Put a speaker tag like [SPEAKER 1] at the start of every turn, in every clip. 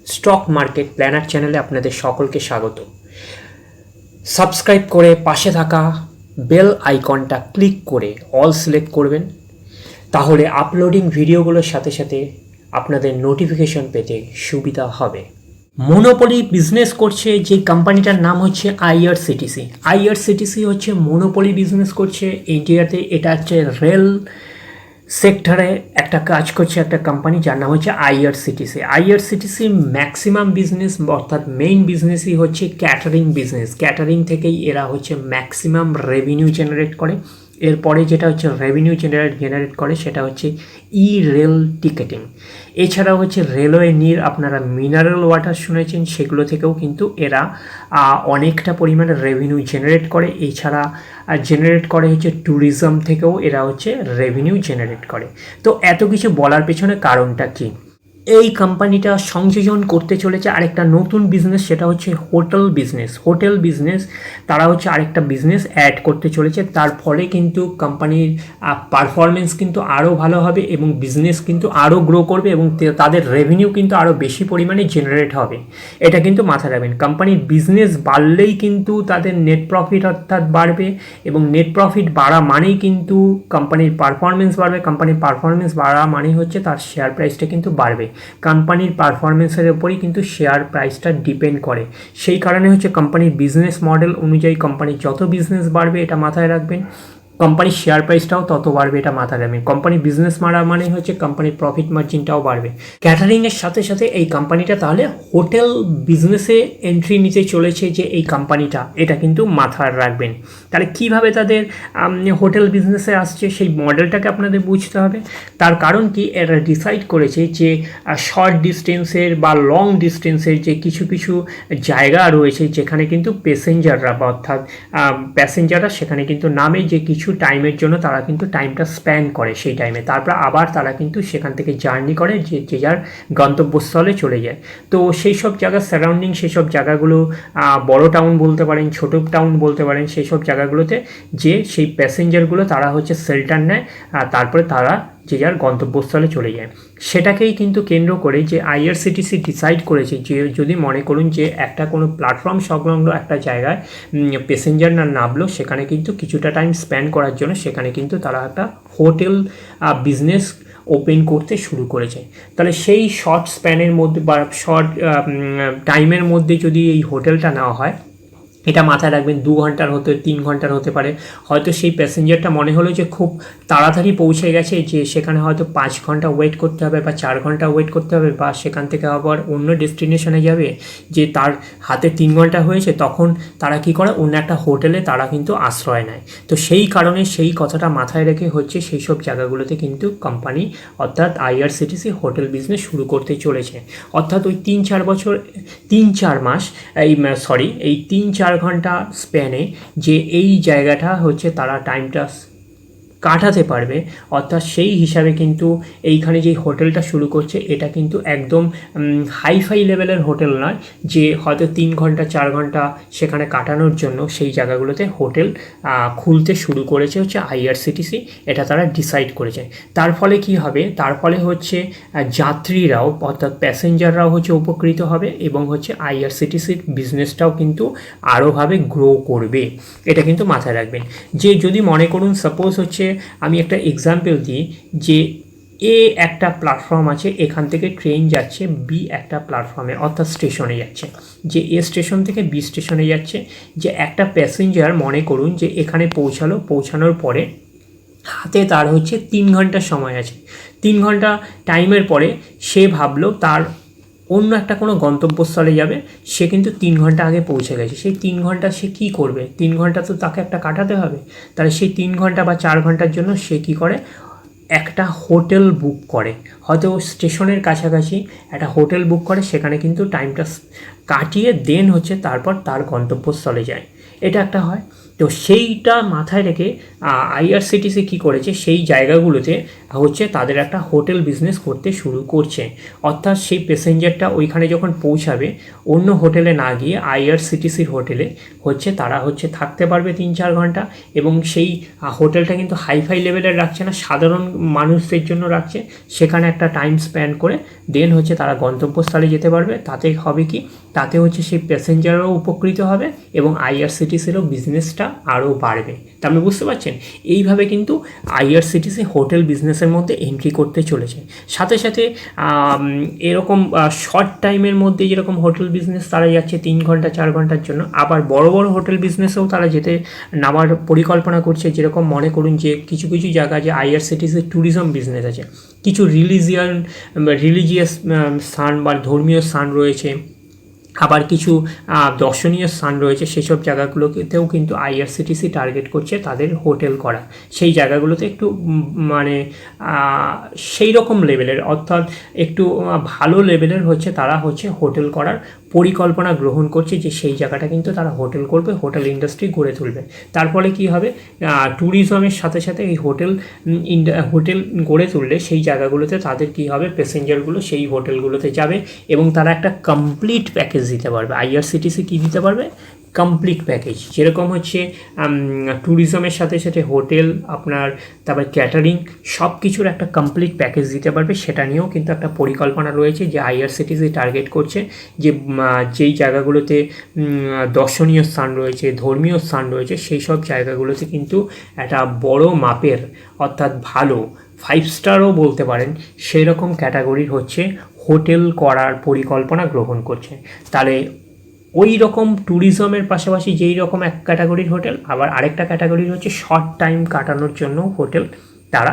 [SPEAKER 1] Stock market planner চ্যানেলে আপনাদের সকলকে স্বাগত। সাবস্ক্রাইব করে পাশে থাকা বেল আইকনটা ক্লিক করে অল সিলেক্ট করবেন, তাহলে আপলোডিং ভিডিওগুলোর সাথে সাথে আপনাদের নোটিফিকেশন পেতে সুবিধা হবে। মনোপলি বিজনেস করছে যে কোম্পানিটার নাম হচ্ছে আইআরসিটিসি। আইআরসিটিসি হচ্ছে মনোপলি বিজনেস করছে ইন্ডিয়াতে। এটা হচ্ছে রেল সেক্টরে একটা কাজ করছে একটা কোম্পানি যার নাম হচ্ছে আইআরসিটিসি। আইআরসিটিসি ম্যাক্সিমাম বিজনেস অর্থাৎ মেইন বিজনেসই হচ্ছে ক্যাটারিং বিজনেস। ক্যাটারিং থেকেই এরা হচ্ছে ম্যাক্সিমাম রেভিনিউ জেনারেট করে। এরপরে যেটা হচ্ছে রেভিনিউ জেনারেট করে সেটা হচ্ছে রেল টিকেটিং। এছাড়াও হচ্ছে রেলওয়ে নির আপনারা মিনারেল ওয়াটার শুনেছেন, সেগুলো থেকেও কিন্তু এরা অনেকটা পরিমাণে রেভিনিউ জেনারেট করে। এছাড়া জেনারেট করে হচ্ছে ট্যুরিজম থেকেও এরা হচ্ছে রেভিনিউ জেনারেট করে। তো এত কিছু বলার পেছনে কারণটা কী? এই কোম্পানিটা সংযোজন করতে চলেছে আরেকটা নতুন বিজনেস, সেটা হচ্ছে হোটেল বিজনেস। হোটেল বিজনেস তারা হচ্ছে আরেকটা বিজনেস অ্যাড করতে চলেছে। তার ফলে কিন্তু কোম্পানির পারফরমেন্স কিন্তু আরও ভালো হবে এবং বিজনেস কিন্তু আরও গ্রো করবে এবং তাদের রেভিনিউ কিন্তু আরও বেশি পরিমাণে জেনারেট হবে। এটা কিন্তু মাথায় রাখবেন। কোম্পানির বিজনেস বাড়লেই কিন্তু তাদের নেট প্রফিট অর্থাৎ বাড়বে এবং নেট প্রফিট বাড়া মানেই কিন্তু কোম্পানির পারফরমেন্স বাড়বে। কোম্পানির পারফরমেন্স বাড়া মানেই হচ্ছে তার শেয়ার প্রাইসটা কিন্তু বাড়বে। কোম্পানির পারফরমেন্সের উপরই কিন্তু শেয়ার প্রাইসটা ডিপেন্ড করে। সেই কারণে হচ্ছে কোম্পানির বিজনেস মডেল অনুযায়ী কোম্পানির যত বিজনেস বাড়বে এটা মাথায় রাখবেন, কোম্পানির শেয়ার প্রাইসটাও তত বাড়বে, এটা মাথায় রাখবেন। কোম্পানি বিজনেস মারা মানে হচ্ছে কোম্পানির প্রফিট মার্জিনটাও বাড়বে। ক্যাটারিংয়ের সাথে সাথে এই কোম্পানিটা তাহলে হোটেল বিজনেসে এন্ট্রি নিতে চলেছে যে এই কোম্পানিটা, এটা কিন্তু মাথায় রাখবেন। তাহলে কীভাবে তাদের হোটেল বিজনেসে আসছে সেই মডেলটাকে আপনাদের বুঝতে হবে। তার কারণ কি, এরা ডিসাইড করেছে যে শর্ট ডিস্টেন্সের বা লং ডিস্টেন্সের যে কিছু কিছু জায়গা রয়েছে যেখানে কিন্তু প্যাসেঞ্জাররা বা অর্থাৎ প্যাসেঞ্জাররা সেখানে কিন্তু নামে যে কিছু টাইমের জন্য তারা কিন্তু টাইমটা স্প্যান করে সেই টাইমে, তারপর আবার তারা কিন্তু সেখান থেকে জার্নি করে যে যার গন্তব্যস্থলে চলে যায়। তো সেই সব জায়গার সারাউন্ডিং, সেই সব জায়গাগুলো বড় টাউন বলতে পারেন, ছোট টাউন বলতে পারেন, সেই সব জায়গাগুলোতে যে সেই প্যাসেঞ্জারগুলো তারা হচ্ছে শেল্টার নেয়, তারপরে তারা যে যার গন্তব্যস্থলে চলে যায়। সেটাকেই কিন্তু কেন্দ্র করে যে আইআরসিটিসি ডিসাইড করেছে যে যদি মনে করুন যে একটা কোনো প্ল্যাটফর্ম সংলগ্ন একটা জায়গায় প্যাসেঞ্জার না নামলো, সেখানে কিন্তু কিছুটা টাইম স্পেন্ড করার জন্য সেখানে কিন্তু তারা একটা হোটেল বিজনেস ওপেন করতে শুরু করেছে। তাহলে সেই শর্ট স্প্যানের মধ্যে বা শর্ট টাইমের মধ্যে যদি এই হোটেলটা নেওয়া হয়, এটা মাথায় রাখবেন 2 ঘন্টার হতে 3 ঘন্টার হতে পারে। হয়তো সেই প্যাসেঞ্জারটা মনে হলো যে খুব তাড়াতাড়ি পৌঁছে গেছে, যে সেখানে হয়তো 5 ঘন্টা ওয়েট করতে হবে বা 4 ঘন্টা ওয়েট করতে হবে, বা সেখান থেকে আবার অন্য ডেস্টিনেশনে যাবে, যে তার হাতে 3 ঘন্টা হয়েছে, তখন তারা কি করে অন্য একটা হোটেলে তারা কিন্তু আশ্রয় নেয়। তো সেই কারণে সেই কথাটা মাথায় রেখে হচ্ছে সেই সব জায়গাগুলোতে কিন্তু কোম্পানি অর্থাৎ আইআরসিটিসি হোটেল বিজনেস শুরু করতে চলেছে। অর্থাৎ ওই 3-4 মাস এই 3-4 ঘন্টা স্প্যানে যে এই জায়গাটা হচ্ছে তারা টাইমটা কাটাতে পারবে, অর্থাৎ সেই হিসাবে কিন্তু এইখানে যে হোটেলটা শুরু করছে এটা কিন্তু একদম হাইফাই লেভেলের হোটেল নয় যে হয়তো 3 ঘন্টা 4 ঘন্টা সেখানে কাটানোর জন্য সেই জায়গাগুলোতে হোটেল খুলতে শুরু করেছে হচ্ছে আইআরসিটিসি। এটা তারা ডিসাইড করেছে। তার ফলে কি হবে, তার ফলে হচ্ছে যাত্রীরাও অর্থাৎ প্যাসেঞ্জাররাও হচ্ছে উপকৃত হবে এবং হচ্ছে আইআরসিটিসির বিজনেসটাও কিন্তু আরোভাবে গ্রো করবে। এটা কিন্তু মাথায় রাখবেন। যে যদি মনে করুন সাপোজ হচ্ছে আমি একটা এক্সাম্পল দিই, যে একটা প্ল্যাটফর্ম আছে, এখান থেকে ট্রেন যাচ্ছে বি একটা প্ল্যাটফর্মে অর্থাৎ স্টেশনে যাচ্ছে, যে স্টেশন থেকে বি স্টেশনে যাচ্ছে, যে একটা প্যাসেঞ্জার মনে করুন যে এখানে পৌঁছানোর পরে হাতে তার হচ্ছে 3 ঘন্টার সময় আছে। 3 ঘন্টা টাইমের পরে সে ভাবলো তার অন্য একটা কোনো গন্তব্যস্থলে যাবে, সে কিন্তু 3 ঘন্টা আগে পৌঁছে গেছে। সেই 3 ঘন্টা সে কী করবে? 3 ঘন্টা তো তাকে একটা কাটাতে হবে। তাহলে সেই 3 ঘন্টা বা 4 ঘন্টার জন্য সে কী করে, একটা হোটেল বুক করে, হয়তো স্টেশনের কাছাকাছি একটা হোটেল বুক করে, সেখানে কিন্তু টাইমটা কাটিয়ে দেন হচ্ছে তারপর তার গন্তব্যস্থলে যায়। এটা একটা হয়। তো সেইটা মাথায় রেখে আইআরসিটিসি কী করেছে, সেই জায়গাগুলোতে হচ্ছে তাদের একটা হোটেল বিজনেস করতে শুরু করছে। অর্থাৎ সেই প্যাসেঞ্জারটা ওইখানে যখন পৌঁছাবে অন্য হোটেলে না গিয়ে আইআরসিটিসির হোটেলে হচ্ছে তারা হচ্ছে থাকতে পারবে 3-4 ঘন্টা, এবং সেই হোটেলটা কিন্তু হাইফাই লেভেলের রাখছে না, সাধারণ মানুষদের জন্য রাখছে। সেখানে একটা টাইম স্পেন্ড করে দেন হচ্ছে তারা গন্তব্যস্থলে যেতে পারবে। তাতে হবে কি, তাতে হচ্ছে সেই প্যাসেঞ্জারও উপকৃত হবে এবং আইআরসিটিসিরও বিজনেসটা আরও বাড়বে। তা আপনি বুঝতে পারছেন, এইভাবে কিন্তু আইআরসিটিসি হোটেল বিজনেসের মধ্যে এন্ট্রি করতে চলেছে। সাথে সাথে এরকম শর্ট টাইমের মধ্যে যেরকম হোটেল বিজনেস তারা যাচ্ছে 3 ঘন্টা 4 ঘন্টার জন্য, আবার বড় বড় হোটেল বিজনেসেও তারা যেতে নামার পরিকল্পনা করছে। যেরকম মনে করুন যে কিছু কিছু জায়গা যে আইআরসিটিসির ট্যুরিজম বিজনেস আছে, কিছু রিলিজিয়াস স্থান বা ধর্মীয় স্থান রয়েছে, আবার কিছু দর্শনীয় স্থান রয়েছে, সেসব জায়গাগুলোতেও কিন্তু আইআরসিটিসি টার্গেট করছে তাদের হোটেল করা। সেই জায়গাগুলোতে একটু মানে সেই রকম লেভেলের, অর্থাৎ একটু ভালো লেভেলের হচ্ছে তারা হচ্ছে হোটেল করার পরিকল্পনা গ্রহণ করছে, যে সেই জায়গাটা কিন্তু তারা হোটেল করবে, হোটেল ইন্ডাস্ট্রি গড়ে তুলবে। তার ফলে কী হবে, ট্যুরিজমের সাথে সাথে এই হোটেল গড়ে তুললে সেই জায়গাগুলোতে তাদের কী হবে, প্যাসেঞ্জারগুলো সেই হোটেলগুলোতে যাবে এবং তারা একটা কমপ্লিট প্যাকেজ দিতে পারবে। আইআরসিটিসি কী দিতে পারবে, কমপ্লিট প্যাকেজ। যেরকম হচ্ছে ট্যুরিজমের সাথে সাথে হোটেল, আপনার তারপর ক্যাটারিং, সব কিছুর একটা কমপ্লিট প্যাকেজ দিতে পারবে। সেটা নিয়েও কিন্তু একটা পরিকল্পনা রয়েছে যে আইআরসিটিসি টার্গেট করছে যে যেই জায়গাগুলোতে দর্শনীয় স্থান রয়েছে, ধর্মীয় স্থান রয়েছে, সেই সব জায়গাগুলোতে কিন্তু একটা বড় মাপের, অর্থাৎ ভালো 5 স্টারও বলতে পারেন সেই রকম ক্যাটাগরির হচ্ছে হোটেল করার পরিকল্পনা গ্রহণ করছে। তাহলে ওই রকম ট্যুরিজমের পাশাপাশি যেই রকম এক ক্যাটাগরির হোটেল, আবার আরেকটা ক্যাটাগরির হচ্ছে শর্ট টাইম কাটানোর জন্য হোটেল তারা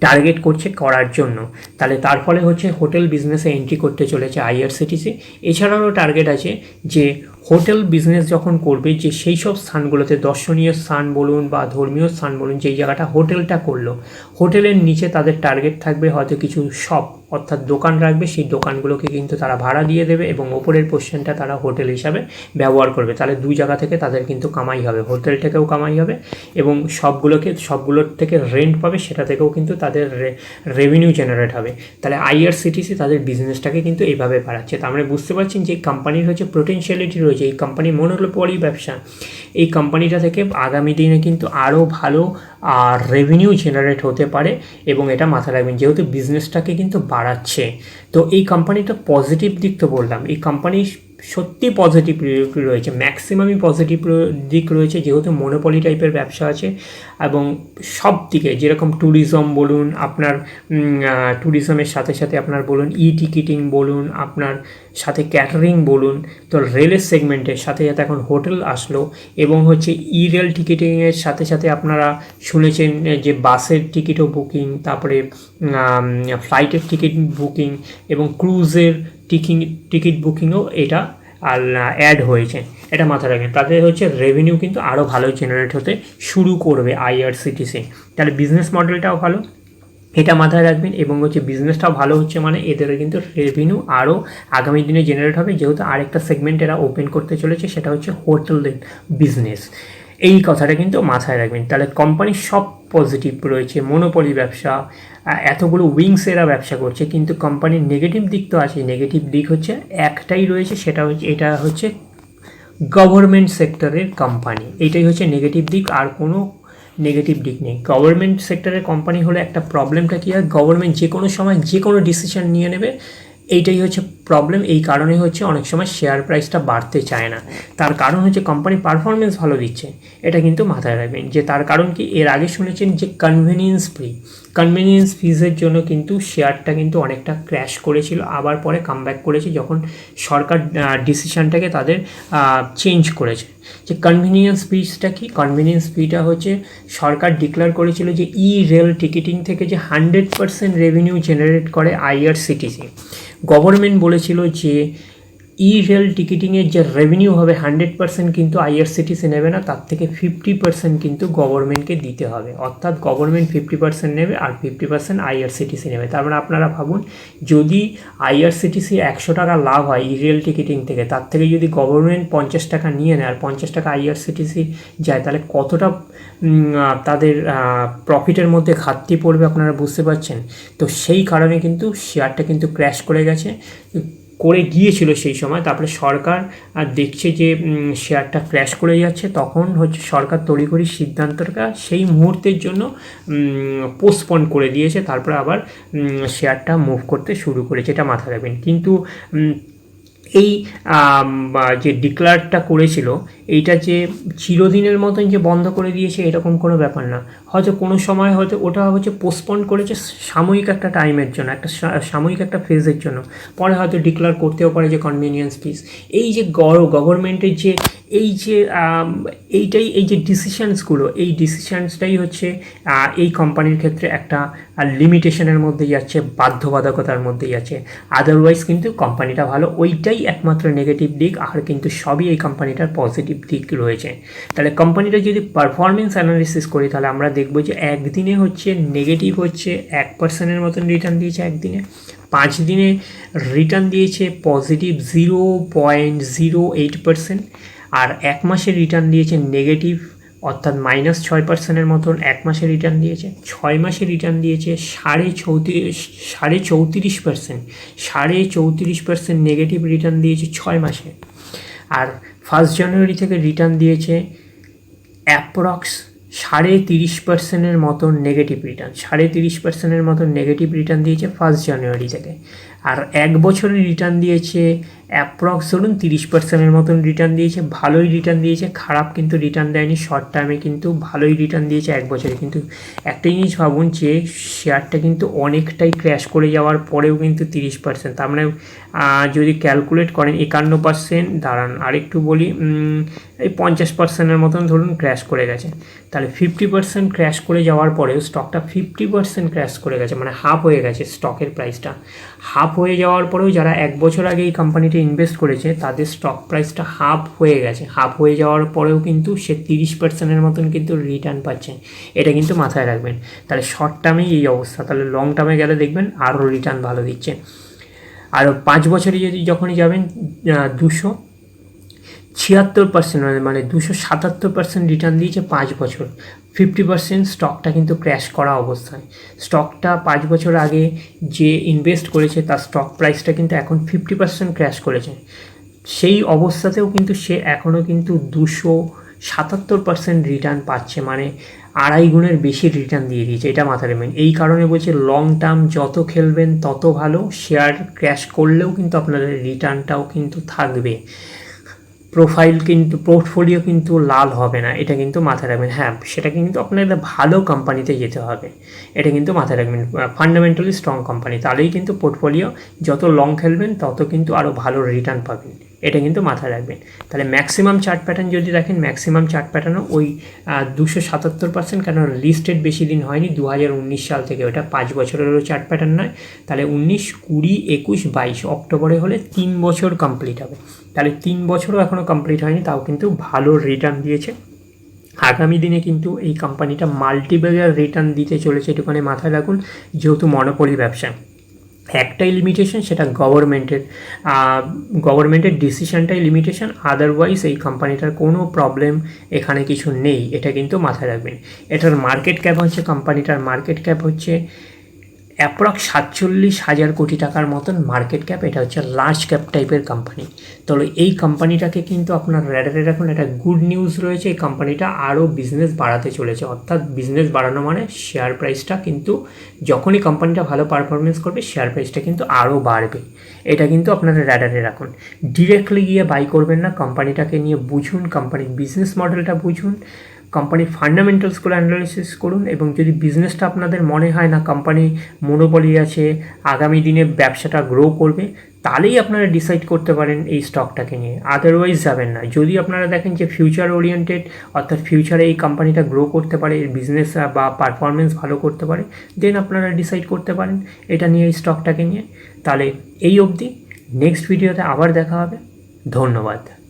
[SPEAKER 1] টার্গেট করছে করার জন্য। তাহলে তার ফলে হচ্ছে হোটেল বিজনেসে এন্ট্রি করতে চলেছে আইআরসিটিসি। এছাড়াও টার্গেট আছে যে হোটেল বিজনেস যখন করবে, যে সেই সব স্থানগুলোতে দর্শনীয় স্থান বলুন বা ধর্মীয় স্থান বলুন, যেই জায়গাটা হোটেলটা করলো, হোটেলের নিচে তাদের টার্গেট থাকবে হয়তো কিছু শপ, অর্থাৎ দোকান রাখবে। সেই দোকানগুলোকে কিন্তু তারা ভাড়া দিয়ে দেবে এবং ওপরের পোর্শনটা তারা হোটেল হিসাবে ব্যবহার করবে। তাহলে দুই জায়গা থেকে তাদের কিন্তু কামাই হবে, হোটেল থেকেও কামাই হবে এবং সবগুলোর থেকে রেন্ট পাবে, সেটা থেকেও কিন্তু তাদের রেভিনিউ জেনারেট হবে। তাহলে আইআরসিটিসি তাদের বিজনেসটাকে কিন্তু এইভাবে বাড়াচ্ছে। তার মানে বুঝতে পারছেন যে কোম্পানির হচ্ছে পোটেনশিয়ালিটি রয়েছে, এই কোম্পানি মনোপলি ব্যবসা, এই কোম্পানিটা থেকে আগামী দিনে কিন্তু আরও ভালো রেভিনিউ জেনারেট হতে পারে এবং এটা মাথায় রাখবেন, যেহেতু বিজনেসটাকে কিন্তু বাড়াচ্ছে। তো এই কোম্পানিটা পজিটিভ দিক তো বললাম, এই কোম্পানি সত্যি পজিটিভ রয়েছে, ম্যাক্সিমামই পজিটিভ দিক রয়েছে, যেহেতু মনোপলি টাইপের ব্যবসা আছে এবং সব দিকে যেরকম ট্যুরিজম বলুন, আপনার ট্যুরিজমের সাথে সাথে আপনার বলুন টিকিটিং বলুন, আপনার সাথে ক্যাটারিং বলুন, তো রেলের সেগমেন্টের সাথে সাথে এখন হোটেল আসলো এবং হচ্ছে রেল টিকিটিংয়ের সাথে সাথে আপনারা শুনেছেন যে বাসের টিকিটও বুকিং, তারপরে ফ্লাইটের টিকিট বুকিং এবং ক্রুজের টিকিট বুকিংও এটা আর অ্যাড হয়েছে। এটা মাথায় রাখবেন, তাতে হচ্ছে রেভিনিউ কিন্তু আরও ভালো জেনারেট হতে শুরু করবে আইআরসিটিসি। তাহলে বিজনেস মডেলটাও ভালো, এটা মাথায় রাখবেন, এবং হচ্ছে বিজনেসটাও ভালো হচ্ছে মানে এদের কিন্তু রেভিনিউ আরও আগামী দিনে জেনারেট হবে, যেহেতু আরেকটা সেগমেন্ট এরা ওপেন করতে চলেছে, সেটা হচ্ছে হোটেল বিজনেস। এই কথাটা কিন্তু মাথায় রাখবেন। তাহলে কোম্পানির সব পজিটিভ রয়েছে, মনোপলি ব্যবসা, এতগুলো উইংস এরা ব্যবসা করছে, কিন্তু কোম্পানির নেগেটিভ দিক তো আছে। নেগেটিভ দিক হচ্ছে একটাই রয়েছে, সেটা হচ্ছে এটা হচ্ছে গভর্নমেন্ট সেক্টরের কোম্পানি, এইটাই হচ্ছে নেগেটিভ দিক, আর কোনো নেগেটিভ দিক নেই। গভর্নমেন্ট সেক্টরের কোম্পানি হলে একটা প্রবলেমটা কী হয়, গভর্নমেন্ট যে কোনো সময় যে কোনো ডিসিশন নিয়ে নেবে, এইটাই হচ্ছে প্রবলেম। এই কারণে হচ্ছে অনেক সময় শেয়ার প্রাইসটা বাড়তে চায় না। তার কারণ হচ্ছে কোম্পানি পারফরমেন্স ভালো দিচ্ছে, এটা কিন্তু মাথায় রাখবেন। যে তার কারণ কি, এর আগে শুনেছেন যে কনভেনিয়েন্স ফিজের জন্য কিন্তু শেয়ারটা কিন্তু অনেকটা ক্র্যাশ করেছিল, আবার পরে কামব্যাক করেছে যখন সরকার ডিসিশনটাকে তাদের চেঞ্জ করেছে। যে কনভেনিয়েন্স ফিজটা কি, কনভেনিয়েন্স ফিটা হচ্ছে সরকার ডিক্লেয়ার করেছিল যে রেল টিকিটিং থেকে যে 100% রেভিনিউ জেনারেট করে আইআরসিটিসি। গভর্নমেন্ট বলেছিল যে ই রেল টিকিটিংয়ের যে রেভিনিউ হবে 100% কিন্তু আইআরসিটিসি নেবে না, তার থেকে 50% কিন্তু গভর্নমেন্টকে দিতে হবে। অর্থাৎ গভর্নমেন্ট 50% নেবে আর 50% আইআরসিটিসি নেবে। তার মানে আপনারা ভাবুন, যদি আইআরসিটিসি 100 টাকা লাভ হয় ই রেল টিকিটিং থেকে, তার থেকে যদি গভর্নমেন্ট 50 টাকা নিয়ে নেয় আর 50 টাকা আইআরসিটিসি যায়, তাহলে কতটা তাদের প্রফিটের মধ্যে ঘাটতি পড়বে আপনারা বুঝতে পারছেন। তো সেই কারণে কিন্তু শেয়ারটা কিন্তু ক্র্যাশ করে গিয়েছিল সেই সময়। তারপরে সরকার দেখছে যে শেয়ারটা ক্র্যাশ করে যাচ্ছে, তখন হচ্ছে সরকার তড়িঘড়ি সিদ্ধান্তটা সেই মুহূর্তের জন্য পোস্টপন করে দিয়েছে, তারপরে আবার শেয়ারটা মুভ করতে শুরু করেছে, এটা মাথায় রাখবেন। কিন্তু এই যে ডিক্লারটা করেছিল, এইটা যে চিরদিনের মতন যে বন্ধ করে দিয়েছে এরকম কোনো ব্যাপার না। হয়তো কোনো সময় হয়তো ওটা হচ্ছে পোস্টপন করেছে সাময়িক একটা টাইমের জন্য, একটা সাময়িক একটা ফেজের জন্য, পরে হয়তো ডিক্লার করতেও পারে যে কনভিনিয়েন্স ফিস। এই যে গভর্নমেন্টের যে এই যে ডিসিশানসগুলো, এই ডিসিশানসটাই হচ্ছে এই কোম্পানির ক্ষেত্রে একটা লিমিটেশনের মধ্যে যাচ্ছে, বাধ্যবাধকতার মধ্যে যাচ্ছে। আদারওয়াইজ কিন্তু কোম্পানিটা ভালো, ওইটাই একমাত্র নেগেটিভ দিক, আর কিন্তু সবই এই কোম্পানিটার পজিটিভ দিক রয়েছে। তাহলে কোম্পানিটা যদি পারফরমেন্স অ্যানালিসিস করি, তাহলে আমরা দেখব যে একদিনে হচ্ছে নেগেটিভ হচ্ছে 1%-এর মতন রিটার্ন দিয়েছে একদিনে, 5 দিনে রিটার্ন দিয়েছে পজিটিভ 0.08%, আর 1 মাসে রিটার্ন দিয়েছে নেগেটিভ অর্থাৎ -6%-এর মতন 1 মাসে রিটার্ন দিয়েছে। 6 মাসে রিটার্ন দিয়েছে 34% নেগেটিভ রিটার্ন দিয়েছে 6 মাসে। আর 1 জানুয়ারি থেকে রিটার্ন দিয়েছে অ্যাপ্রক্স 30.5%-এর মতন নেগেটিভ রিটার্ন, 30.5%-এর মতন নেগেটিভ রিটার্ন দিয়েছে 1 জানুয়ারি থেকে। আর 1 বছরে রিটার্ন দিয়েছে অ্যাপ্রক্স ধরুন 30%-এর মতন রিটার্ন দিয়েছে, ভালোই রিটার্ন দিয়েছে, খারাপ কিন্তু রিটার্ন দেয়নি, শর্ট টার্মে কিন্তু ভালোই রিটার্ন দিয়েছে 1 বছরে। কিন্তু একটা জিনিস ভাবুন যে শেয়ারটা কিন্তু অনেকটাই ক্র্যাশ করে যাওয়ার পরেও কিন্তু 30%, তার মানে যদি ক্যালকুলেট করেন 51%, দাঁড়ান আরেকটু বলি, এই 50%-এর মতন ধরুন ক্র্যাশ করে গেছে। তাহলে 50% ক্র্যাশ করে যাওয়ার পরেও স্টকটা 50% ক্র্যাশ করে গেছে, মানে হাফ হয়ে গেছে স্টকের প্রাইসটা। হাফ হয়ে যাওয়ার পরেও যারা 1 বছর আগে এই কোম্পানিতে ইনভেস্ট করেছে তাদের স্টক প্রাইসটা হাফ হয়ে গেছে, হাফ হয়ে যাওয়ার পরেও কিন্তু সে 30%-এর মতন কিন্তু রিটার্ন পাচ্ছে, এটা কিন্তু মাথায় রাখবেন। তাহলে শর্ট টার্মেই এই অবস্থা, তাহলে লং টার্মে গেলে দেখবেন আরও রিটার্ন ভালো দিচ্ছে। আর 5 বছরে যখনই যাবেন 276%, মানে 277% রিটার্ন দিয়েছে 5 বছর। 50% স্টকটা কিন্তু ক্র্যাশ করা অবস্থায়, স্টকটা 5 বছর আগে যে ইনভেস্ট করেছে তার স্টক প্রাইসটা কিন্তু এখন 50% ক্র্যাশ করেছে। সেই অবস্থাতেও কিন্তু সে এখনও কিন্তু 277% রিটার্ন পাচ্ছে, মানে 2.5 গুণের বেশি রিটার্ন দিয়ে দিয়েছে, এটা মাথায় রাখবেন। এই কারণে বলছে লং টার্ম যত খেলবেন তত ভালো, শেয়ার ক্র্যাশ করলেও কিন্তু আপনাদের রিটার্নটাও কিন্তু থাকবে, পোর্টফোলিও কিন্তু লাল হবে না, এটা কিন্তু মাথায় রাখবেন। হ্যাঁ, সেটা কিন্তু আপনার একটা ভালো কোম্পানিতে যেতে হবে, এটা কিন্তু মাথায় রাখবেন, ফান্ডামেন্টালি স্ট্রং কোম্পানি, তাহলেই কিন্তু পোর্টফোলিও যত লং খেলবেন তত কিন্তু আরও ভালো রিটার্ন পাবেন, এটা কিন্তু মাথায় রাখবেন। তাহলে ম্যাক্সিমাম চার্ট প্যাটার্ন যদি দেখেন, ম্যাক্সিমাম চার্ট প্যাটার্নও ওই 277%, কেন লিস্টেড বেশি দিন হয়নি, 2019 সাল থেকে, ওটা 5 বছরেরও চার্ট প্যাটার্ন নয়। তাহলে 19, 20, 21, 22 অক্টোবরে হলে 3 বছর কমপ্লিট হবে, তাহলে 3 বছরও এখনও কমপ্লিট হয়নি, তাও কিন্তু ভালো রিটার্ন দিয়েছে। আগামী দিনে কিন্তু এই কোম্পানিটা মাল্টিব্যাগার রিটার্ন দিতে চলেছে, এটুখানি মাথায় রাখুন, যেহেতু মনোপলি ব্যবসা। একটাই লিমিটেশন, সেটা গভর্নমেন্টের ডিসিশনটাই লিমিটেশন, আদারওয়াইজ এই কোম্পানিটার কোনো প্রবলেম এখানে কিছু নেই, এটা কিন্তু মাথায় রাখবেন। এটার মার্কেট ক্যাপ হচ্ছে, কোম্পানিটার মার্কেট ক্যাপ হচ্ছে অ্যাপ্রক্স 47,000 কোটি টাকার মতন মার্কেট ক্যাপ, এটা হচ্ছে লার্জ ক্যাপ টাইপের কোম্পানি। তাহলে এই কোম্পানিটাকে কিন্তু আপনার র্যাডারে রাখুন, একটা গুড নিউজ রয়েছে, এই কোম্পানিটা আরও বিজনেস বাড়াতে চলেছে, অর্থাৎ বিজনেস বাড়ানো মানে শেয়ার প্রাইসটা কিন্তু যখনই কোম্পানিটা ভালো পারফরমেন্স করবে শেয়ার প্রাইসটা কিন্তু আরও বাড়বে, এটা কিন্তু আপনারা র্যাডারে রাখুন। ডিরেক্টলি গিয়ে বাই করবেন না, কোম্পানিটাকে নিয়ে বুঝুন, কোম্পানির বিজনেস মডেলটা বুঝুন, কোম্পানির ফান্ডামেন্টালসগুলো অ্যানালাইসিস করুন, এবং যদি বিজনেসটা আপনাদের মনে হয় না কোম্পানি মনোপলি আছে, আগামী দিনে ব্যবসাটা গ্রো করবে, তাহলেই আপনারা ডিসাইড করতে পারেন এই স্টকটাকে নিয়ে, আদারওয়াইজ যাবেন না। যদি আপনারা দেখেন যে ফিউচার ওরিয়েন্টেড, অর্থাৎ ফিউচারে এই কোম্পানিটা গ্রো করতে পারে, বিজনেস বা পারফরমেন্স ভালো করতে পারে, দেন আপনারা ডিসাইড করতে পারেন এটা নিয়ে, এই স্টকটাকে নিয়ে। তাহলে এই অবধি, নেক্সট ভিডিওতে আবার দেখা হবে। ধন্যবাদ।